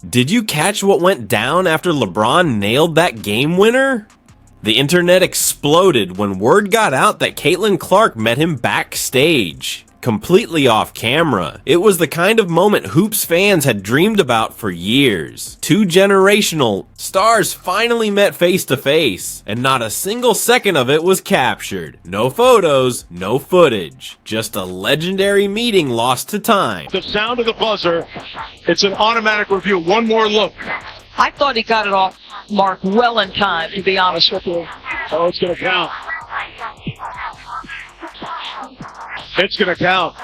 Did you catch what went down after LeBron nailed that game winner? The internet exploded when word got out that Caitlin Clark met him backstage, completely off camera. It was the kind of moment Hoops fans had dreamed about for years. Two generational stars finally met face to face, and not a single second of it was captured. No photos, no footage. Just a legendary meeting lost to time. The sound of the buzzer, it's an automatic review. One more look. I thought he got it off Mark well in time, to be honest with you. Oh, it's going to count. It's going to count.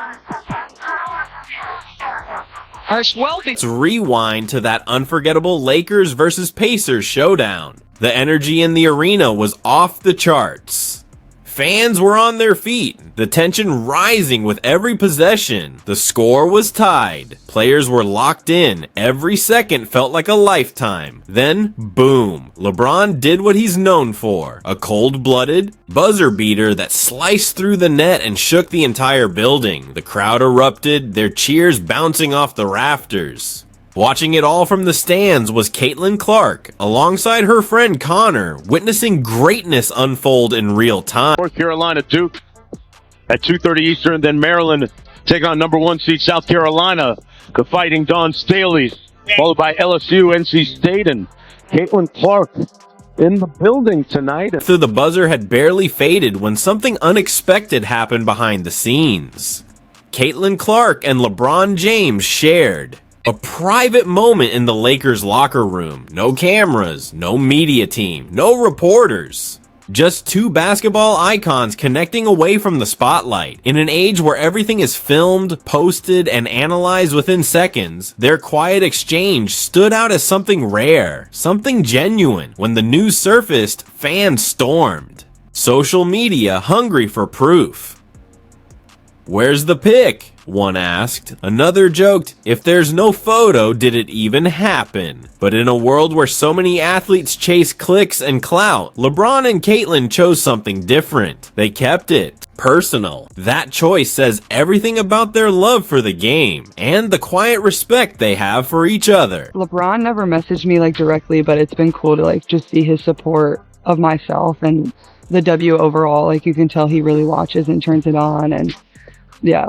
Let's rewind to that unforgettable Lakers versus Pacers showdown. The energy in the arena was off the charts. Fans were on their feet, the tension rising with every possession. The score was tied. Players were locked in. Every second felt like a lifetime. Then, boom, LeBron did what he's known for. A cold-blooded buzzer beater that sliced through the net and shook the entire building. The crowd erupted, their cheers bouncing off the rafters. Watching it all from the stands was Caitlin Clark, alongside her friend Connor, witnessing greatness unfold in real time. North Carolina Duke at 2:30 Eastern, then Maryland taking on number 1 seed South Carolina, the Fighting Dawn Staleys, followed by LSU, NC State, and Caitlin Clark in the building tonight. After the buzzer had barely faded when something unexpected happened behind the scenes. Caitlin Clark and LeBron James shared a private moment in the Lakers locker room. No cameras, no media team, no reporters. Just two basketball icons connecting away from the spotlight. In an age where everything is filmed, posted, and analyzed within seconds, their quiet exchange stood out as something rare, something genuine. When the news surfaced, fans stormed. Social media hungry for proof. "Where's the pic?" one asked. Another joked, "If there's no photo, did it even happen?" But in a world where so many athletes chase clicks and clout, LeBron and Caitlin chose something different. They kept it personal. That choice says everything about their love for the game and the quiet respect they have for each other. LeBron never messaged me directly, but it's been cool to just see his support of myself and the W overall. You can tell he really watches and turns it on, and yeah,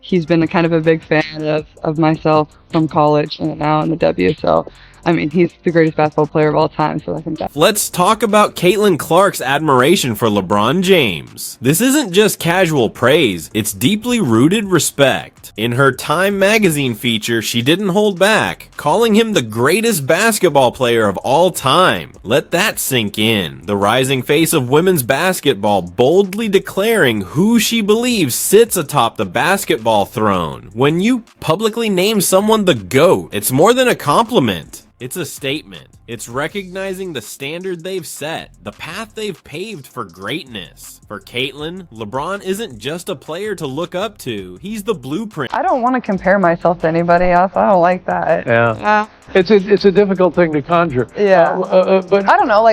he's been kind of a big fan of myself from college and now in the W. So, I mean, he's the greatest basketball player of all time. So I think that. Let's talk about Caitlin Clark's admiration for LeBron James. This isn't just casual praise, it's deeply rooted respect. In her Time magazine feature, she didn't hold back, calling him the greatest basketball player of all time. Let that sink in. The rising face of women's basketball boldly declaring who she believes sits atop the basketball throne. When you publicly name someone the GOAT, it's more than a compliment. It's a statement. It's recognizing the standard they've set, the path they've paved for greatness. For Caitlin, LeBron isn't just a player to look up to, he's the blueprint. I don't want to compare myself to anybody else. I don't like that. Yeah. It's a difficult thing to conjure. Yeah. But I don't know,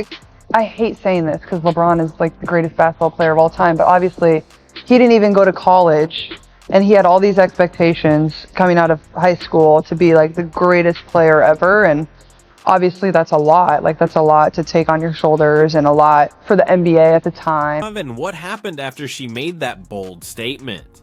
I hate saying this because LeBron is the greatest basketball player of all time, but obviously he didn't even go to college. And he had all these expectations coming out of high school to be the greatest player ever. And obviously that's a lot. That's a lot to take on your shoulders and a lot for the NBA at the time. And what happened after she made that bold statement?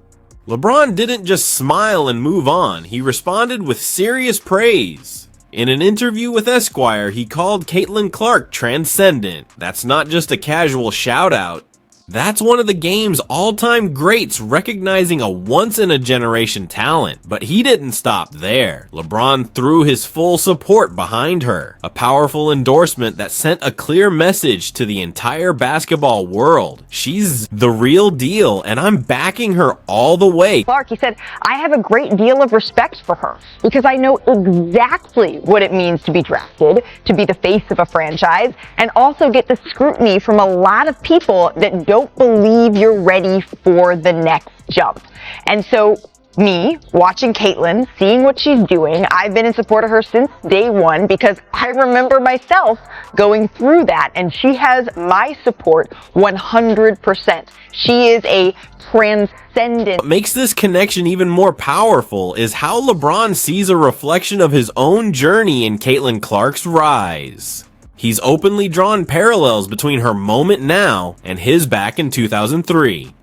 LeBron didn't just smile and move on. He responded with serious praise. In an interview with Esquire, he called Caitlin Clark transcendent. That's not just a casual shout out. That's one of the game's all-time greats recognizing a once-in-a-generation talent. But he didn't stop there. LeBron threw his full support behind her. A powerful endorsement that sent a clear message to the entire basketball world. She's the real deal, and I'm backing her all the way. Clark, he said, I have a great deal of respect for her because I know exactly what it means to be drafted, to be the face of a franchise, and also get the scrutiny from a lot of people that don't believe you're ready for the next jump. And so me watching Caitlin, seeing what she's doing. I've been in support of her since day one because I remember myself going through that, and she has my support 100%. She is a transcendent. What makes this connection even more powerful is how LeBron sees a reflection of his own journey in Caitlin Clark's rise. He's openly drawn parallels between her moment now and his back in 2003.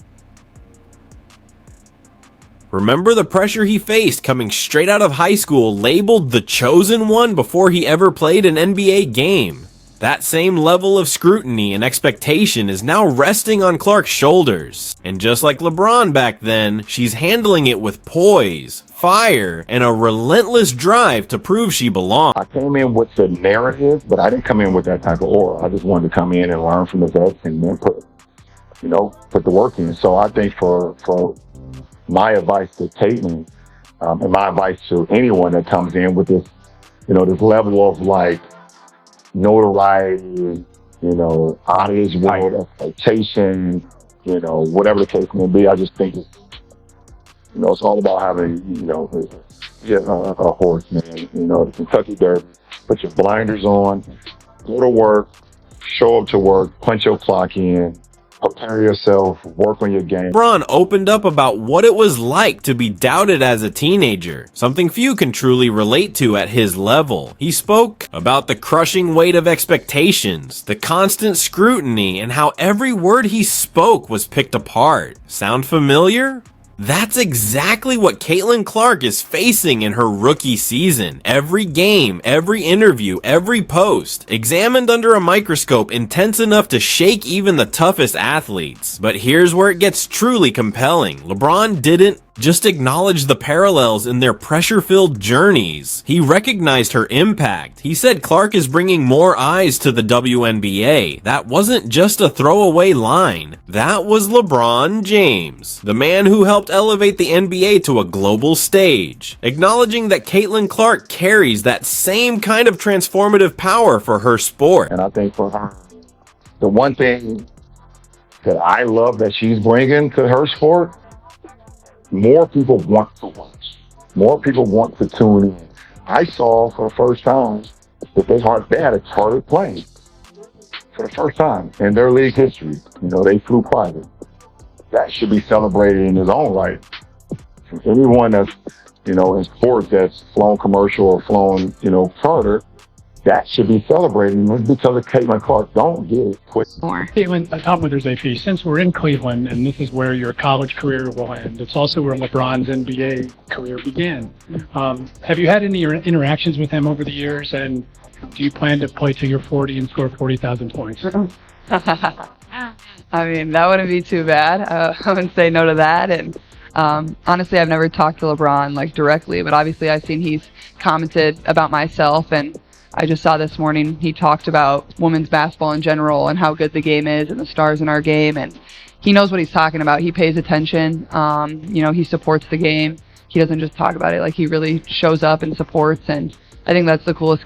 Remember the pressure he faced coming straight out of high school, labeled the chosen one before he ever played an NBA game. That same level of scrutiny and expectation is now resting on Clark's shoulders. And just like LeBron back then, she's handling it with poise, fire, and a relentless drive to prove she belongs. I came in with the narrative, but I didn't come in with that type of aura. I just wanted to come in and learn from the vets and then put the work in. So I think for my advice to Caitlin, and my advice to anyone that comes in with this, this level of like notoriety, out of this world expectation, whatever the case may be, I just think it's all about having, a horse, man, the Kentucky Derby. Put your blinders on, go to work, show up to work, punch your clock in, prepare yourself, work on your game. LeBron opened up about what it was like to be doubted as a teenager, something few can truly relate to at his level. He spoke about the crushing weight of expectations, the constant scrutiny, and how every word he spoke was picked apart. Sound familiar? That's exactly what Caitlin Clark is facing in her rookie season. Every game, every interview, every post, examined under a microscope intense enough to shake even the toughest athletes. But here's where it gets truly compelling. LeBron didn't just acknowledge the parallels in their pressure-filled journeys. He recognized her impact. He said Clark is bringing more eyes to the WNBA. That wasn't just a throwaway line. That was LeBron James, the man who helped elevate the NBA to a global stage, acknowledging that Caitlin Clark carries that same kind of transformative power for her sport. And I think for her, the one thing that I love that she's bringing to her sport, more people want to watch. More people want to tune in. I saw for the first time that they had a chartered plane for the first time in their league history. They flew private. That should be celebrated in its own right. Anyone that's, in sports that's flown commercial or flown, charter, that should be celebrated. And it's because of Caitlin Clark. Don't get it twisted. Caitlin, top with their AP, since we're in Cleveland and this is where your college career will end, it's also where LeBron's NBA career began. Have you had any interactions with him over the years, and do you plan to play till you're 40 and score 40,000 points? I mean, that wouldn't be too bad. I wouldn't say no to that. And honestly, I've never talked to LeBron directly, but obviously I've seen he's commented about myself, and I just saw this morning he talked about women's basketball in general and how good the game is and the stars in our game, and he knows what he's talking about. He pays attention. He supports the game. He doesn't just talk about it. He really shows up and supports, and I think that's the coolest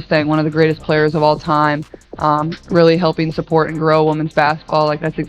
thing. One of the greatest players of all time, really helping support and grow women's basketball. That's exactly